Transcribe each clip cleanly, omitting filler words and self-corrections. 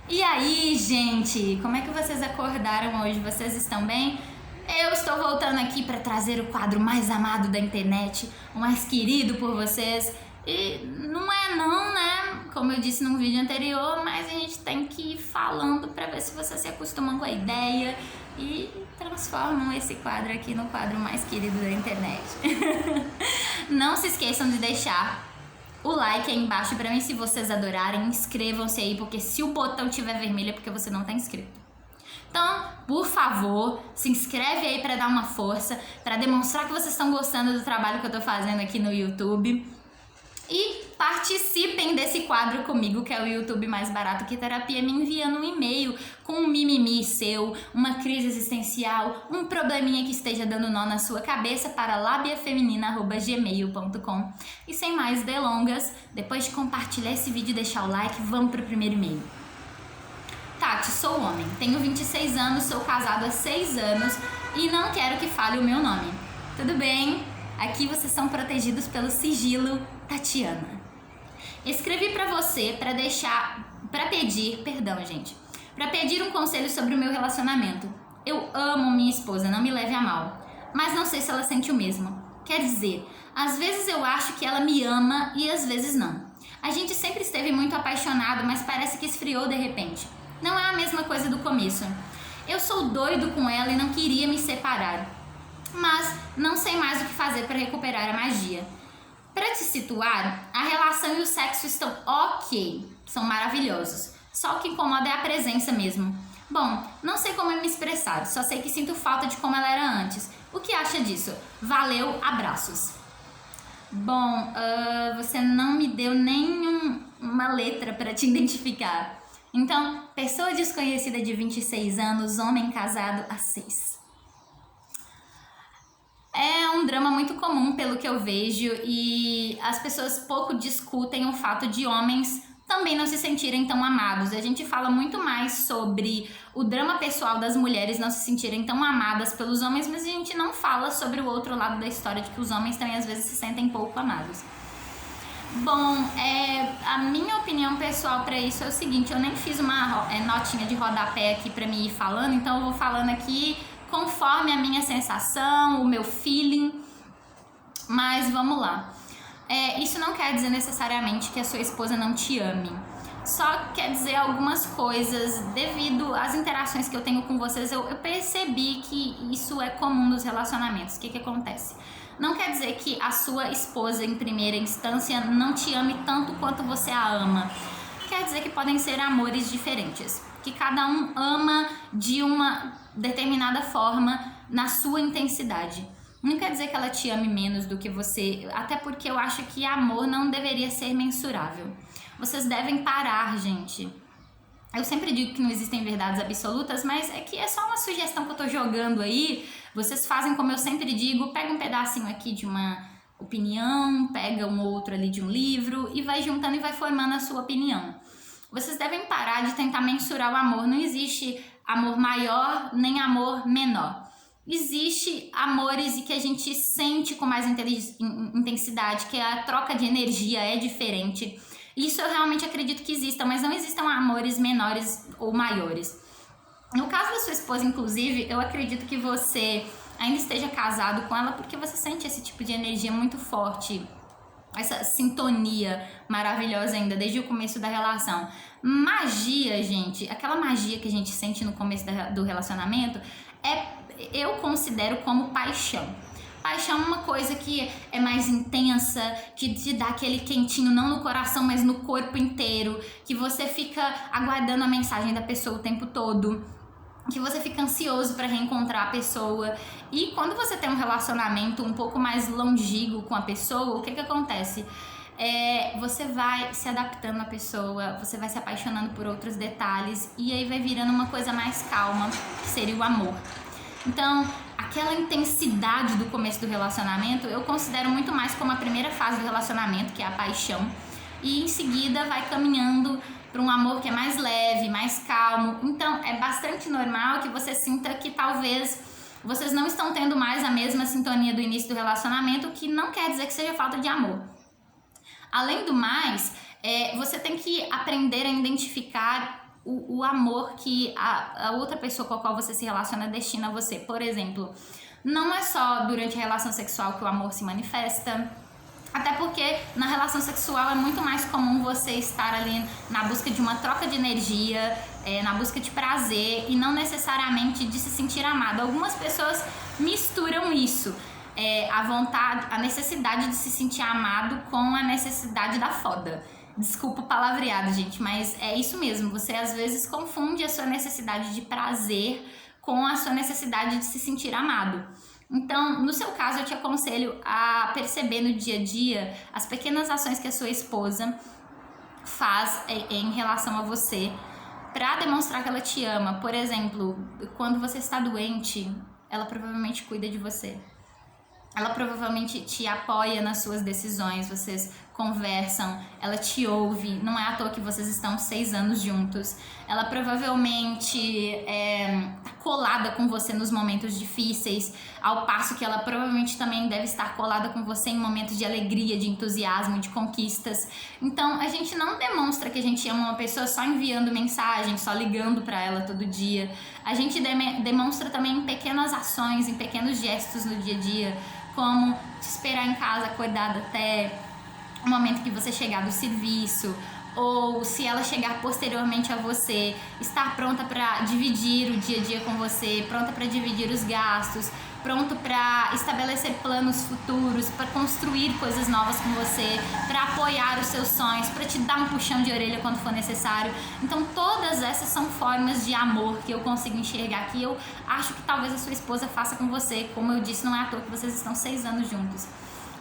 E aí, gente, como é que vocês acordaram hoje? Vocês estão bem? Eu estou voltando aqui para trazer o quadro mais amado da internet, o mais querido por vocês. E não é não, né? Como eu disse num vídeo anterior, mas a gente tem que ir falando para ver se vocês se acostumam com a ideia e transformam esse quadro aqui no quadro mais querido da internet. Não se esqueçam de deixar o like aí embaixo pra mim se vocês adorarem. Inscrevam-se aí, porque se o botão tiver vermelho é porque você não tá inscrito. Então, por favor, se inscreve aí pra dar uma força, pra demonstrar que vocês estão gostando do trabalho que eu tô fazendo aqui no YouTube. E participem desse quadro comigo, que é o YouTube Mais Barato Que Terapia, me enviando um e-mail com um mimimi seu, uma crise existencial, um probleminha que esteja dando nó na sua cabeça para labiafeminina@gmail.com. E sem mais delongas, depois de compartilhar esse vídeo e deixar o like, vamos pro primeiro e-mail. Tati, sou homem, tenho 26 anos, sou casado há 6 anos e não quero que fale o meu nome. Tudo bem? Aqui vocês são protegidos pelo sigilo Tatiana. Escrevi pra você pra pedir um conselho sobre o meu relacionamento. Eu amo minha esposa, não me leve a mal, mas não sei se ela sente o mesmo. Quer dizer, às vezes eu acho que ela me ama e às vezes não. A gente sempre esteve muito apaixonado, mas parece que esfriou de repente. Não é a mesma coisa do começo. Eu sou doido com ela e não queria me separar, mas não sei mais o que fazer para recuperar a magia. Para te situar, a relação e o sexo estão ok, são maravilhosos. Só o que incomoda é a presença mesmo. Bom, não sei como me expressar, só sei que sinto falta de como ela era antes. O que acha disso? Valeu, abraços. Bom, você não me deu nenhuma letra para te identificar. Então, pessoa desconhecida de 26 anos, homem casado há 6. É um drama muito comum pelo que eu vejo e as pessoas pouco discutem o fato de homens também não se sentirem tão amados. A gente fala muito mais sobre o drama pessoal das mulheres não se sentirem tão amadas pelos homens, mas a gente não fala sobre o outro lado da história de que os homens também às vezes se sentem pouco amados. Bom, a minha opinião pessoal para isso é o seguinte, eu nem fiz uma notinha de rodapé aqui para me ir falando, então eu vou falando aqui conforme a minha sensação, o meu feeling, mas vamos lá. Isso não quer dizer necessariamente que a sua esposa não te ame, só quer dizer algumas coisas. Devido às interações que eu tenho com vocês, eu percebi que isso é comum nos relacionamentos. O que acontece? Não quer dizer que a sua esposa, em primeira instância, não te ame tanto quanto você a ama. Quer dizer que podem ser amores diferentes, que cada um ama de uma determinada forma na sua intensidade. Não quer dizer que ela te ame menos do que você, até porque eu acho que amor não deveria ser mensurável. Vocês devem parar, gente. Eu sempre digo que não existem verdades absolutas, mas é que é só uma sugestão que eu tô jogando aí. Vocês fazem como eu sempre digo, pega um pedacinho aqui de uma opinião, pega um outro ali de um livro e vai juntando e vai formando a sua opinião. Vocês devem parar de tentar mensurar o amor. Não existe amor maior nem amor menor. Existe amores que a gente sente com mais intensidade, que a troca de energia é diferente. Isso eu realmente acredito que exista, mas não existam amores menores ou maiores. No caso da sua esposa, inclusive, eu acredito que você ainda esteja casado com ela porque você sente esse tipo de energia muito forte, essa sintonia maravilhosa ainda desde o começo da relação. Magia, gente, aquela magia que a gente sente no começo do relacionamento, eu considero como paixão. Paixão é uma coisa que é mais intensa, que te dá aquele quentinho não no coração, mas no corpo inteiro, que você fica aguardando a mensagem da pessoa o tempo todo, que você fica ansioso para reencontrar a pessoa. E quando você tem um relacionamento um pouco mais longínquo com a pessoa, o que acontece? Você vai se adaptando à pessoa, você vai se apaixonando por outros detalhes e aí vai virando uma coisa mais calma, que seria o amor. Então, aquela intensidade do começo do relacionamento eu considero muito mais como a primeira fase do relacionamento, que é a paixão, e em seguida vai caminhando para um amor que é mais leve, mais calmo. Então é bastante normal que você sinta que talvez vocês não estão tendo mais a mesma sintonia do início do relacionamento, o que não quer dizer que seja falta de amor. Além do mais, você tem que aprender a identificar o amor que a outra pessoa com a qual você se relaciona destina a você. Por exemplo, não é só durante a relação sexual que o amor se manifesta, até porque na relação sexual é muito mais comum você estar ali na busca de uma troca de energia, na busca de prazer e não necessariamente de se sentir amado. Algumas pessoas misturam isso, a vontade, a necessidade de se sentir amado com a necessidade da foda. Desculpa o palavreado, gente, mas é isso mesmo. Você às vezes confunde a sua necessidade de prazer com a sua necessidade de se sentir amado. Então, no seu caso, eu te aconselho a perceber no dia a dia as pequenas ações que a sua esposa faz em relação a você para demonstrar que ela te ama. Por exemplo, quando você está doente, ela provavelmente cuida de você. Ela provavelmente te apoia nas suas decisões, vocês conversam, ela te ouve, não é à toa que vocês estão 6 anos juntos. Ela provavelmente tá colada com você nos momentos difíceis, ao passo que ela provavelmente também deve estar colada com você em momentos de alegria, de entusiasmo, de conquistas. Então, a gente não demonstra que a gente ama uma pessoa só enviando mensagem, só ligando para ela todo dia. A gente demonstra também em pequenas ações, em pequenos gestos no dia a dia, como te esperar em casa acordada até o momento que você chegar do serviço, ou se ela chegar posteriormente a você, estar pronta para dividir o dia a dia com você, pronta para dividir os gastos, pronto para estabelecer planos futuros, para construir coisas novas com você, para apoiar os seus sonhos, para te dar um puxão de orelha quando for necessário. Então todas essas são formas de amor que eu consigo enxergar, que eu acho que talvez a sua esposa faça com você. Como eu disse, não é à toa que vocês estão 6 anos juntos.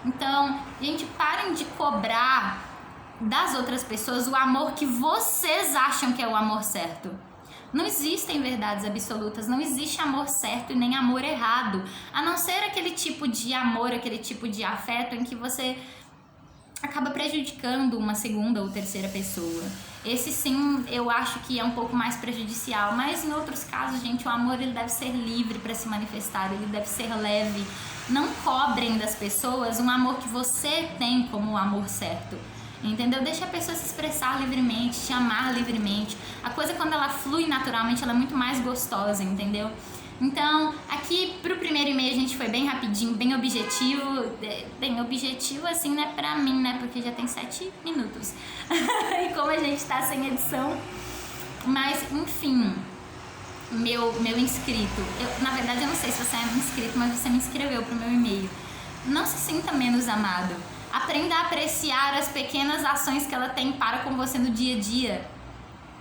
Então, gente, parem de cobrar das outras pessoas o amor que vocês acham que é o amor certo. Não existem verdades absolutas, não existe amor certo e nem amor errado, a não ser aquele tipo de amor, aquele tipo de afeto em que você acaba prejudicando uma segunda ou terceira pessoa. Esse sim, eu acho que é um pouco mais prejudicial, mas em outros casos, gente, o amor ele deve ser livre para se manifestar, ele deve ser leve. Não cobrem das pessoas um amor que você tem como o amor certo. Entendeu? Deixa a pessoa se expressar livremente, te amar livremente. A coisa, quando ela flui naturalmente, ela é muito mais gostosa, entendeu? Então, aqui pro primeiro e-mail a gente foi bem rapidinho, bem objetivo. Bem objetivo assim, né, pra mim, né, porque já tem 7 minutos. E como a gente tá sem edição. Mas, enfim, meu inscrito. Na verdade, eu não sei se você é inscrito, mas você me inscreveu pro meu e-mail. Não se sinta menos amado. Aprenda a apreciar as pequenas ações que ela tem para com você no dia a dia.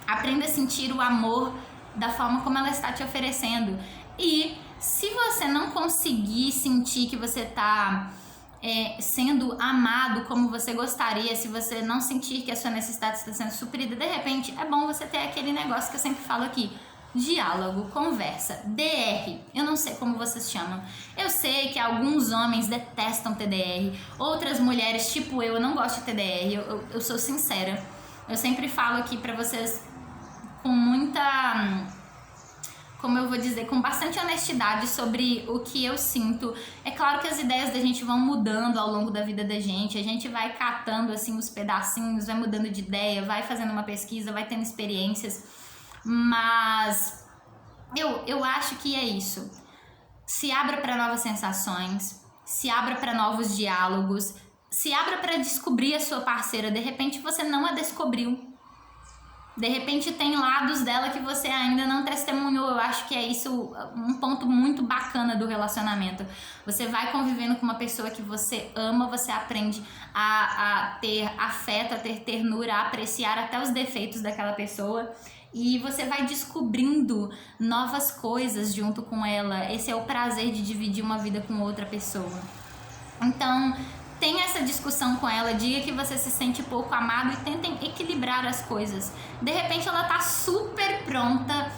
Aprenda a sentir o amor da forma como ela está te oferecendo. E se você não conseguir sentir que você está sendo amado como você gostaria, se você não sentir que a sua necessidade está sendo suprida, de repente é bom você ter aquele negócio que eu sempre falo aqui. Diálogo, conversa, DR, eu não sei como vocês chamam. Eu sei que alguns homens detestam TDR, outras mulheres, tipo eu não gosto de TDR, eu sou sincera. Eu sempre falo aqui pra vocês com muita, como eu vou dizer, com bastante honestidade sobre o que eu sinto. É claro que as ideias da gente vão mudando ao longo da vida da gente, a gente vai catando assim os pedacinhos, vai mudando de ideia, vai fazendo uma pesquisa, vai tendo experiências. Mas eu acho que é isso. Se abra para novas sensações, se abra para novos diálogos, se abra para descobrir a sua parceira. De repente você não a descobriu. De repente tem lados dela que você ainda não testemunhou. Eu acho que é isso um ponto muito bacana do relacionamento. Você vai convivendo com uma pessoa que você ama, você aprende a ter afeto, a ter ternura, a apreciar até os defeitos daquela pessoa. E você vai descobrindo novas coisas junto com ela. Esse é o prazer de dividir uma vida com outra pessoa. Então, tenha essa discussão com ela, diga que você se sente pouco amado e tentem equilibrar as coisas. De repente ela tá super pronta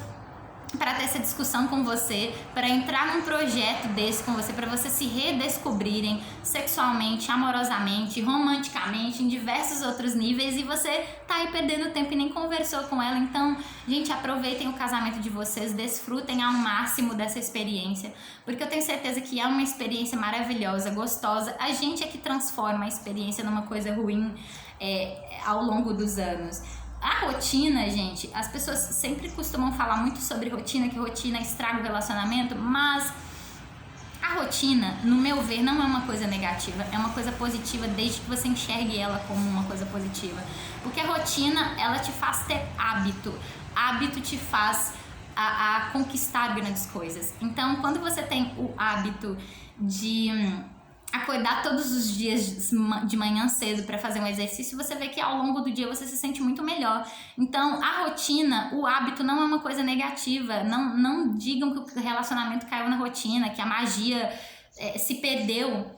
para ter essa discussão com você, para entrar num projeto desse com você, para vocês se redescobrirem sexualmente, amorosamente, romanticamente, em diversos outros níveis, e você tá aí perdendo tempo e nem conversou com ela. Então, gente, aproveitem o casamento de vocês, desfrutem ao máximo dessa experiência, porque eu tenho certeza que é uma experiência maravilhosa, gostosa. A gente é que transforma a experiência numa coisa ruim ao longo dos anos. A rotina, gente, as pessoas sempre costumam falar muito sobre rotina, que rotina estraga o relacionamento, mas a rotina, no meu ver, não é uma coisa negativa, é uma coisa positiva desde que você enxergue ela como uma coisa positiva. Porque a rotina, ela te faz ter hábito. Hábito te faz a conquistar grandes coisas. Então, quando você tem o hábito de acordar todos os dias de manhã cedo para fazer um exercício, você vê que ao longo do dia você se sente muito melhor. Então, a rotina, o hábito não é uma coisa negativa. Não digam que o relacionamento caiu na rotina, que a magia se perdeu.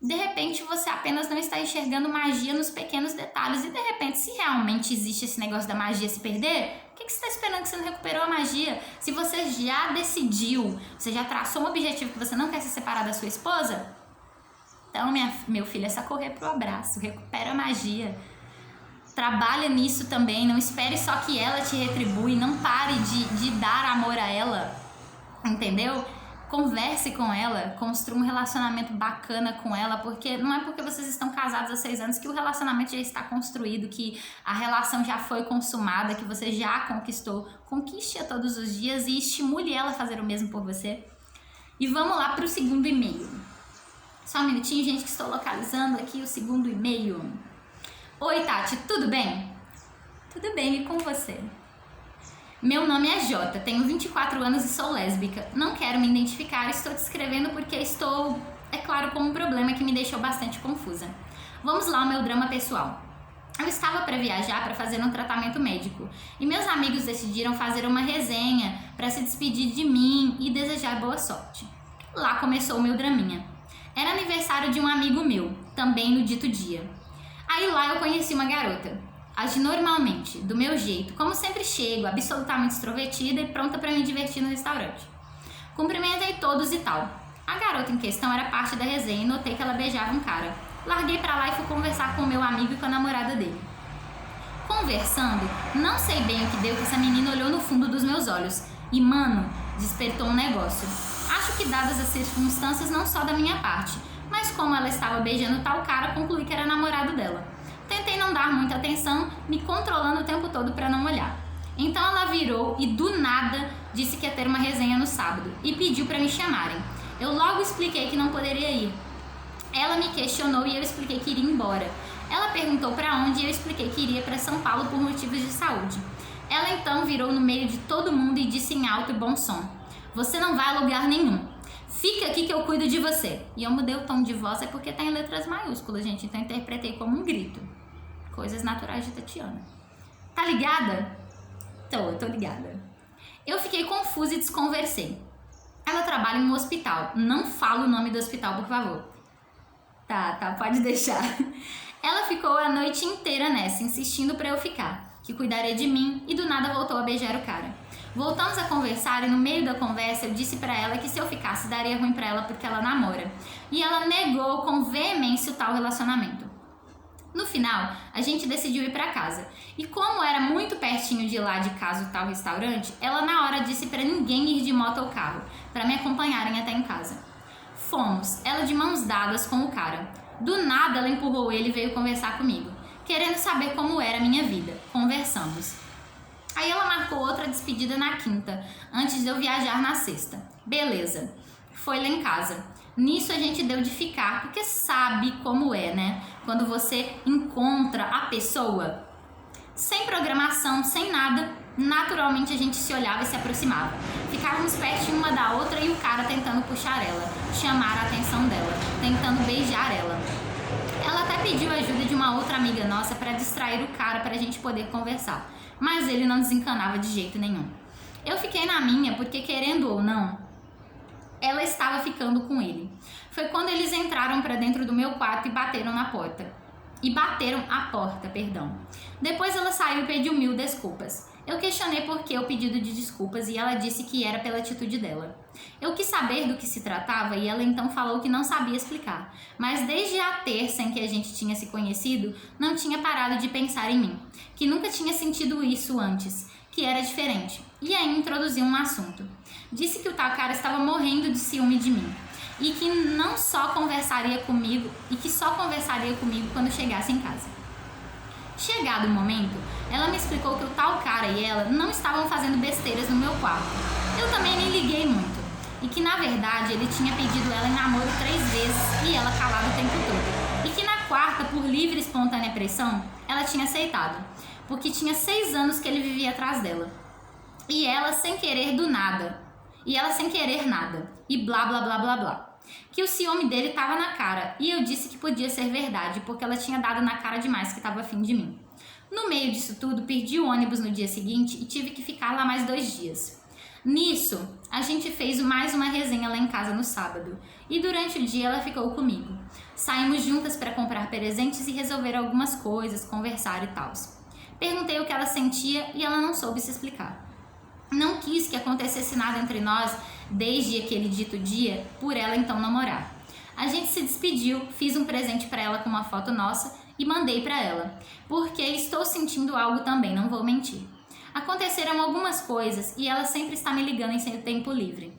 De repente, você apenas não está enxergando magia nos pequenos detalhes. E de repente, se realmente existe esse negócio da magia se perder, o que você está esperando que você não recuperou a magia? Se você já decidiu, você já traçou um objetivo que você não quer se separar da sua esposa, então, meu filho, é só correr pro abraço, recupera a magia. Trabalha nisso também, não espere só que ela te retribui, não pare de dar amor a ela, entendeu? Converse com ela, construa um relacionamento bacana com ela, porque não é porque vocês estão casados há 6 anos que o relacionamento já está construído, que a relação já foi consumada, que você já conquistou. Conquiste-a todos os dias e estimule ela a fazer o mesmo por você. E vamos lá pro segundo e-mail. Só um minutinho, gente, que estou localizando aqui o segundo e-mail. Oi, Tati, tudo bem? Tudo bem, e com você? Meu nome é Jota, tenho 24 anos e sou lésbica. Não quero me identificar, estou te escrevendo porque estou, é claro, com um problema que me deixou bastante confusa. Vamos lá ao meu drama pessoal. Eu estava para viajar para fazer um tratamento médico e meus amigos decidiram fazer uma resenha para se despedir de mim e desejar boa sorte. Lá começou o meu draminha. Era aniversário de um amigo meu, também no dito dia. Aí lá eu conheci uma garota. Agi normalmente, do meu jeito, como sempre chego, absolutamente extrovertida e pronta para me divertir no restaurante. Cumprimentei todos e tal. A garota em questão era parte da resenha e notei que ela beijava um cara. Larguei pra lá e fui conversar com o meu amigo e com a namorada dele. Conversando, não sei bem o que deu que essa menina olhou no fundo dos meus olhos e, mano, despertou um negócio. Acho que dadas as circunstâncias não só da minha parte, mas como ela estava beijando tal cara, concluí que era namorado dela. Tentei não dar muita atenção, me controlando o tempo todo para não olhar. Então ela virou e do nada disse que ia ter uma resenha no sábado e pediu para me chamarem. Eu logo expliquei que não poderia ir. Ela me questionou e eu expliquei que iria embora. Ela perguntou para onde e eu expliquei que iria para São Paulo por motivos de saúde. Ela então virou no meio de todo mundo e disse em alto e bom som: "Você não vai a lugar nenhum. Fica aqui que eu cuido de você." E eu mudei o tom de voz, é porque tá em letras maiúsculas, gente. Então eu interpretei como um grito. Coisas naturais de Tatiana. Tá ligada? Tô ligada. Eu fiquei confusa e desconversei. Ela trabalha em um hospital. Não fala o nome do hospital, por favor. Tá, pode deixar. Ela ficou a noite inteira nessa, insistindo pra eu ficar, que cuidaria de mim, e do nada voltou a beijar o cara. Voltamos a conversar e no meio da conversa eu disse pra ela que se eu ficasse daria ruim pra ela porque ela namora. E ela negou com veemência o tal relacionamento. No final, a gente decidiu ir pra casa. E como era muito pertinho de lá de casa o tal restaurante, ela na hora disse pra ninguém ir de moto ou carro, pra me acompanharem até em casa. Fomos, ela de mãos dadas com o cara. Do nada ela empurrou ele e veio conversar comigo, querendo saber como era a minha vida. Conversamos. Aí ela marcou outra despedida na quinta, antes de eu viajar na sexta. Beleza. Foi lá em casa. Nisso a gente deu de ficar, porque sabe como é, né? Quando você encontra a pessoa, sem programação, sem nada, naturalmente a gente se olhava e se aproximava. Ficávamos perto uma da outra e o cara tentando puxar ela, chamar a atenção dela, tentando beijar ela. Ela até pediu ajuda de uma outra amiga nossa para distrair o cara para a gente poder conversar, mas ele não desencanava de jeito nenhum. Eu fiquei na minha porque, querendo ou não, ela estava ficando com ele. Foi quando eles entraram para dentro do meu quarto e bateram a porta. Depois ela saiu e pediu 1000 desculpas. Eu questionei por que o pedido de desculpas e ela disse que era pela atitude dela. Eu quis saber do que se tratava e ela então falou que não sabia explicar. Mas desde a terça em que a gente tinha se conhecido, não tinha parado de pensar em mim. Que nunca tinha sentido isso antes, que era diferente. E aí introduziu um assunto. Disse que o tal cara estava morrendo de ciúme de mim. E que só conversaria comigo quando chegasse em casa. Chegado o momento, ela me explicou que o tal cara e ela não estavam fazendo besteiras no meu quarto. Eu também nem liguei muito. E que na verdade ele tinha pedido ela em namoro 3 vezes e ela calada o tempo todo. E que na quarta, por livre e espontânea pressão, ela tinha aceitado. Porque tinha 6 anos que ele vivia atrás dela. E ela sem querer do nada. E ela sem querer nada. E blá blá blá blá blá. Que o ciúme dele tava na cara. E eu disse que podia ser verdade, porque ela tinha dado na cara demais que tava afim de mim. No meio disso tudo, perdi o ônibus no dia seguinte e tive que ficar lá mais 2 dias. Nisso, a gente fez mais uma resenha lá em casa no sábado. E durante o dia ela ficou comigo. Saímos juntas para comprar presentes e resolver algumas coisas, conversar e tal. Perguntei o que ela sentia e ela não soube se explicar. Não quis que acontecesse nada entre nós desde aquele dito dia, por ela então namorar. A gente se despediu, fiz um presente para ela com uma foto nossa e mandei para ela, porque estou sentindo algo também, não vou mentir. Aconteceram algumas coisas e ela sempre está me ligando em seu tempo livre.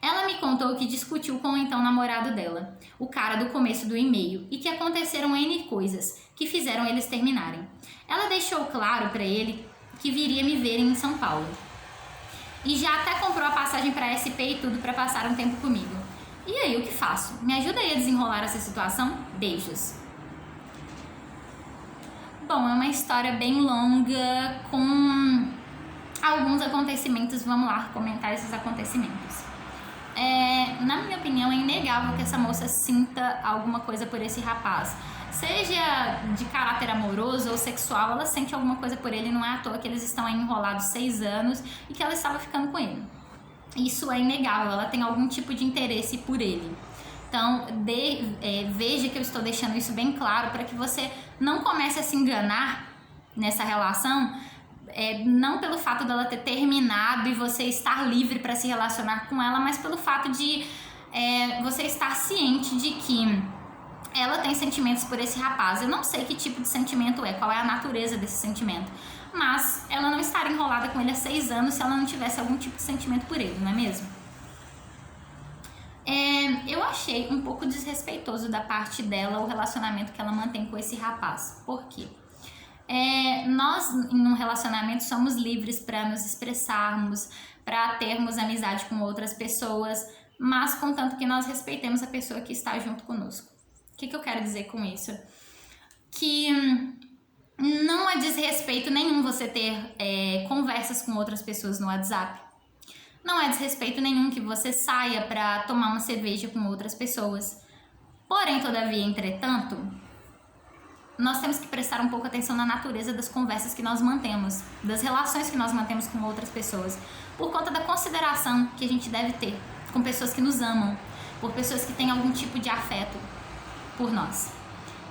Ela me contou que discutiu com o então namorado dela, o cara do começo do e-mail, e que aconteceram N coisas que fizeram eles terminarem. Ela deixou claro para ele que viria me ver em São Paulo. E já até comprou a passagem para SP e tudo para passar um tempo comigo. E aí, o que faço? Me ajuda aí a desenrolar essa situação? Beijos. Bom, é uma história bem longa com alguns acontecimentos. Vamos lá comentar esses acontecimentos. Na minha opinião, é inegável que essa moça sinta alguma coisa por esse rapaz. Seja de caráter amoroso ou sexual, ela sente alguma coisa por ele. Não é à toa que eles estão aí enrolados 6 anos e que ela estava ficando com ele. Isso é inegável, ela tem algum tipo de interesse por ele. Então, veja que eu estou deixando isso bem claro para que você não comece a se enganar nessa relação, não pelo fato dela ter terminado e você estar livre para se relacionar com ela, mas pelo fato de você estar ciente de que ela tem sentimentos por esse rapaz. Eu não sei que tipo de sentimento qual é a natureza desse sentimento, mas ela não estaria enrolada com ele há 6 anos se ela não tivesse algum tipo de sentimento por ele, não é mesmo? Eu achei um pouco desrespeitoso da parte dela o relacionamento que ela mantém com esse rapaz. Por quê? Nós, em um relacionamento, somos livres para nos expressarmos, para termos amizade com outras pessoas, mas contanto que nós respeitemos a pessoa que está junto conosco. O que eu quero dizer com isso? Que não é desrespeito nenhum você ter conversas com outras pessoas no WhatsApp. Não é desrespeito nenhum que você saia para tomar uma cerveja com outras pessoas. Porém, todavia, entretanto, nós temos que prestar um pouco atenção na natureza das conversas que nós mantemos, das relações que nós mantemos com outras pessoas, por conta da consideração que a gente deve ter com pessoas que nos amam, por pessoas que têm algum tipo de afeto por nós.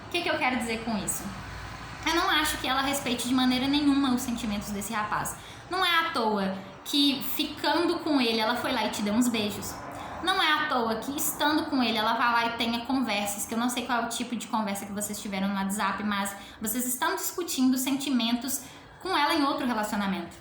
O que eu quero dizer com isso? Eu não acho que ela respeite de maneira nenhuma os sentimentos desse rapaz. Não é à toa que ficando com ele ela foi lá e te deu uns beijos. Não é à toa que estando com ele ela vai lá e tenha conversas, que eu não sei qual é o tipo de conversa que vocês tiveram no WhatsApp, mas vocês estão discutindo sentimentos com ela em outro relacionamento.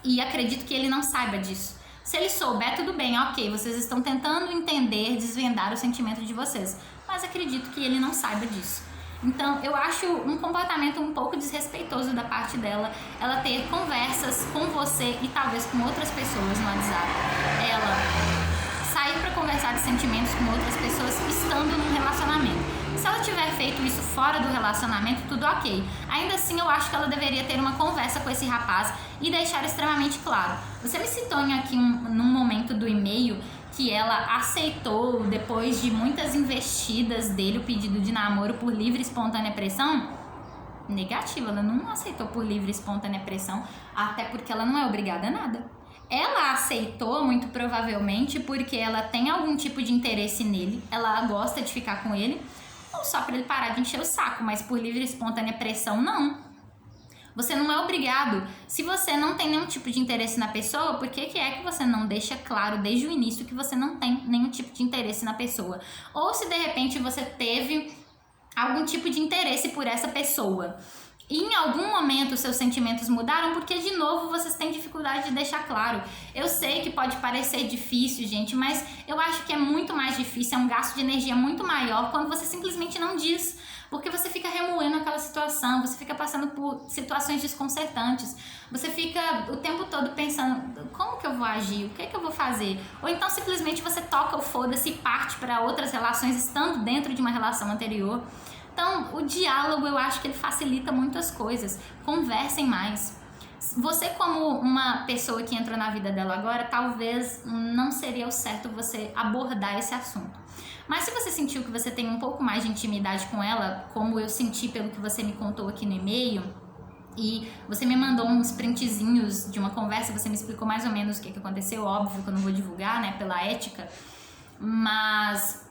E acredito que ele não saiba disso. Se ele souber, tudo bem, ok, vocês estão tentando entender, desvendar o sentimento de vocês, mas acredito que ele não saiba disso. Então, eu acho um comportamento um pouco desrespeitoso da parte dela, ela ter conversas com você e talvez com outras pessoas no WhatsApp. Ela sair para conversar de sentimentos com outras pessoas estando num relacionamento. Se ela tiver feito isso fora do relacionamento, tudo ok. Ainda assim, eu acho que ela deveria ter uma conversa com esse rapaz e deixar extremamente claro. Você me citou aqui num momento do e-mail que ela aceitou, depois de muitas investidas dele, o pedido de namoro por livre e espontânea pressão. Negativo, ela não aceitou por livre e espontânea pressão, até porque ela não é obrigada a nada. Ela aceitou, muito provavelmente, porque ela tem algum tipo de interesse nele, ela gosta de ficar com ele, ou só para ele parar de encher o saco, mas por livre e espontânea pressão, não. Você não é obrigado. Se você não tem nenhum tipo de interesse na pessoa, por que que você não deixa claro desde o início que você não tem nenhum tipo de interesse na pessoa? Ou se de repente você teve algum tipo de interesse por essa pessoa e em algum momento seus sentimentos mudaram, porque de novo vocês têm dificuldade de deixar claro. Eu sei que pode parecer difícil, gente, mas eu acho que é muito mais difícil, é um gasto de energia muito maior quando você simplesmente não diz. porque você fica remoendo aquela situação, você fica passando por situações desconcertantes, você fica o tempo todo pensando, como que eu vou agir, o que que eu vou fazer? Ou então simplesmente você toca o foda-se e parte para outras relações estando dentro de uma relação anterior. Então, o diálogo, eu acho que ele facilita muitas coisas. Conversem mais. Você, como uma pessoa que entrou na vida dela agora, talvez não seria o certo você abordar esse assunto. Mas se você sentiu que você tem um pouco mais de intimidade com ela, como eu senti pelo que você me contou aqui no e-mail, e você me mandou uns printzinhos de uma conversa, você me explicou mais ou menos o que aconteceu, óbvio que eu não vou divulgar, né, pela ética, mas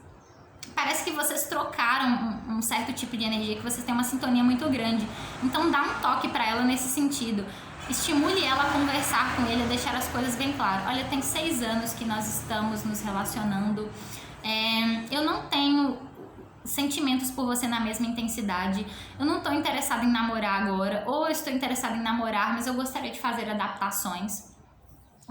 parece que vocês trocaram um certo tipo de energia, que vocês têm uma sintonia muito grande. Então dá um toque pra ela nesse sentido. Estimule ela a conversar com ele, a deixar as coisas bem claras. Olha, tem 6 anos que nós estamos nos relacionando. Eu não tenho sentimentos por você na mesma intensidade. Eu não tô interessada em namorar agora. Ou eu estou interessada em namorar, mas eu gostaria de fazer adaptações.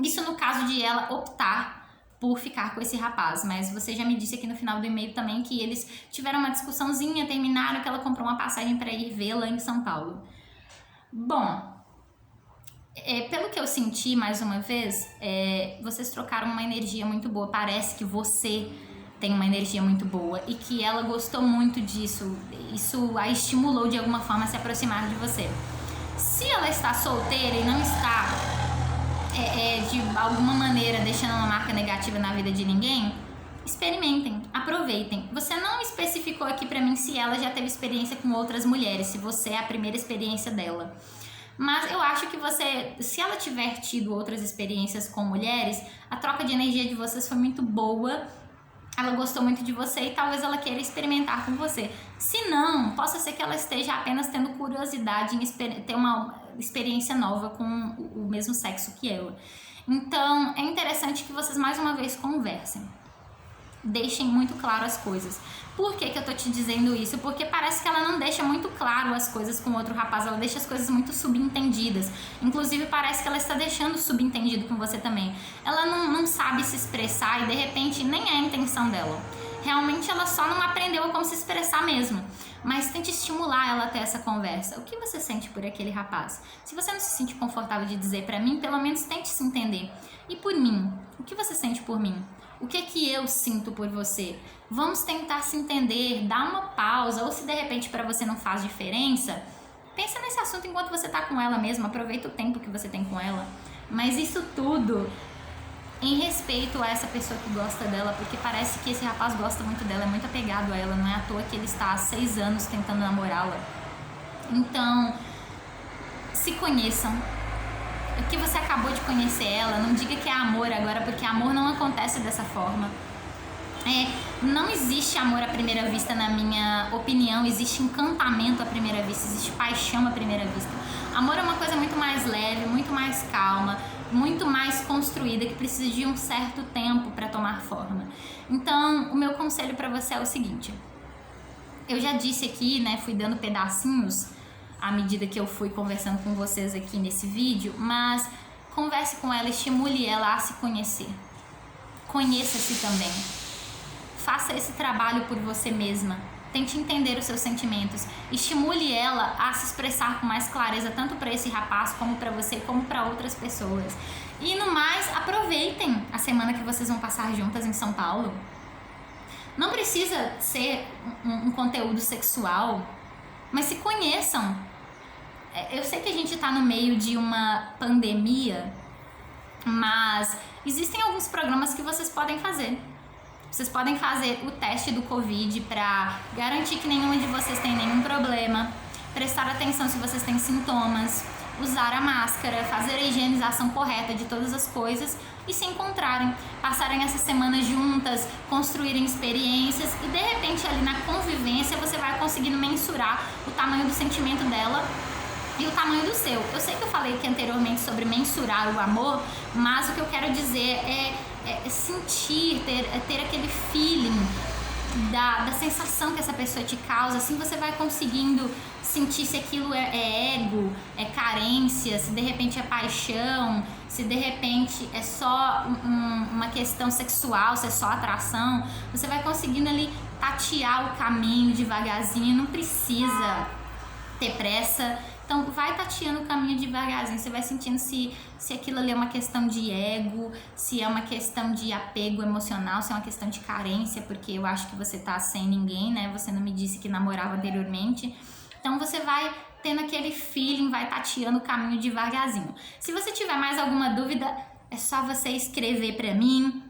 Isso no caso de ela optar por ficar com esse rapaz, mas você já me disse aqui no final do e-mail também que eles tiveram uma discussãozinha, terminaram, que ela comprou uma passagem para ir vê-la em São Paulo. Bom, pelo que eu senti, mais uma vez, vocês trocaram uma energia muito boa, parece que você tem uma energia muito boa e que ela gostou muito disso, isso a estimulou de alguma forma a se aproximar de você. Se ela está solteira e não está de alguma maneira deixando uma marca negativa na vida de ninguém, experimentem, aproveitem. Você não especificou aqui pra mim se ela já teve experiência com outras mulheres, se você é a primeira experiência dela. Mas eu acho que você, se ela tiver tido outras experiências com mulheres, a troca de energia de vocês foi muito boa, ela gostou muito de você e talvez ela queira experimentar com você. Se não, possa ser que ela esteja apenas tendo curiosidade em ter uma experiência nova com o mesmo sexo que ela. Então, é interessante que vocês mais uma vez conversem. Deixem muito claro as coisas. Por que eu tô te dizendo isso? Porque parece que ela não deixa muito claro as coisas com outro rapaz, ela deixa as coisas muito subentendidas. Inclusive parece que ela está deixando subentendido com você também. Ela não sabe se expressar e de repente nem é a intenção dela. Realmente ela só não aprendeu a como se expressar mesmo. Mas tente estimular ela a ter essa conversa. O que você sente por aquele rapaz? Se você não se sente confortável de dizer pra mim, pelo menos tente se entender. E por mim? O que você sente por mim? O que eu sinto por você? Vamos tentar se entender, dar uma pausa, ou se de repente para você não faz diferença, pensa nesse assunto enquanto você tá com ela mesmo, aproveita o tempo que você tem com ela. Mas isso tudo em respeito a essa pessoa que gosta dela, porque parece que esse rapaz gosta muito dela, é muito apegado a ela, não é à toa que ele está há 6 anos tentando namorá-la. Então, se conheçam. O que você acabou de conhecer ela, não diga que é amor agora, porque amor não acontece dessa forma. Não existe amor à primeira vista, na minha opinião, existe encantamento à primeira vista, existe paixão à primeira vista. Amor é uma coisa muito mais leve, muito mais calma, muito mais construída, que precisa de um certo tempo para tomar forma. Então, o meu conselho para você é o seguinte: eu já disse aqui, né, fui dando pedacinhos à medida que eu fui conversando com vocês aqui nesse vídeo, mas converse com ela, estimule ela a se conhecer. Conheça-se também. Faça esse trabalho por você mesma. Tente entender os seus sentimentos. Estimule ela a se expressar com mais clareza, tanto para esse rapaz, como para você, como para outras pessoas. E no mais, aproveitem a semana que vocês vão passar juntas em São Paulo. Não precisa ser um conteúdo sexual, mas se conheçam. Eu sei que a gente tá no meio de uma pandemia, mas existem alguns programas que vocês podem fazer. Vocês podem fazer o teste do Covid para garantir que nenhuma de vocês tem nenhum problema, prestar atenção se vocês têm sintomas, usar a máscara, fazer a higienização correta de todas as coisas e se encontrarem, passarem essa semana juntas, construírem experiências e de repente ali na convivência você vai conseguindo mensurar o tamanho do sentimento dela e o tamanho do seu. Eu sei que eu falei aqui anteriormente sobre mensurar o amor, mas o que eu quero dizer é sentir, ter aquele feeling da sensação que essa pessoa te causa. Assim você vai conseguindo sentir se aquilo é ego, é carência, se de repente é paixão, se de repente é só uma questão sexual, se é só atração. Você vai conseguindo ali tatear o caminho devagarzinho, não precisa ter pressa. Então vai tateando o caminho devagarzinho, você vai sentindo se aquilo ali é uma questão de ego, se é uma questão de apego emocional, se é uma questão de carência, porque eu acho que você tá sem ninguém, né? Você não me disse que namorava anteriormente. Então você vai tendo aquele feeling, vai tateando o caminho devagarzinho. Se você tiver mais alguma dúvida, é só você escrever pra mim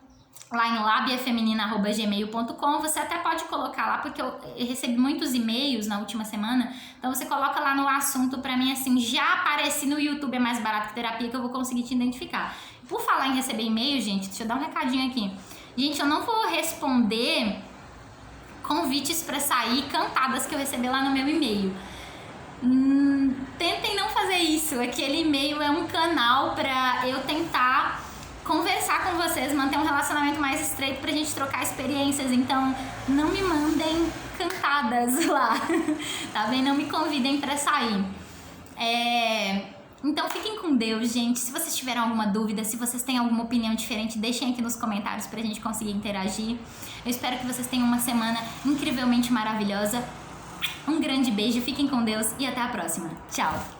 lá em labiafeminina@gmail.com. Você até pode colocar lá, porque eu recebi muitos e-mails na última semana, então você coloca lá no assunto pra mim assim, já apareci no YouTube, é mais barato que terapia, que eu vou conseguir te identificar. Por falar em receber e-mail, gente, deixa eu dar um recadinho aqui. Gente, eu não vou responder convites pra sair, cantadas que eu recebi lá no meu e-mail. Tentem não fazer isso. Aquele e-mail é um canal pra eu tentar conversar com vocês, manter um relacionamento mais estreito pra gente trocar experiências. Então, não me mandem cantadas lá, tá bem? Não me convidem pra sair. Então, fiquem com Deus, gente. Se vocês tiverem alguma dúvida, se vocês têm alguma opinião diferente, deixem aqui nos comentários pra gente conseguir interagir. Eu espero que vocês tenham uma semana incrivelmente maravilhosa. Um grande beijo, fiquem com Deus e até a próxima. Tchau!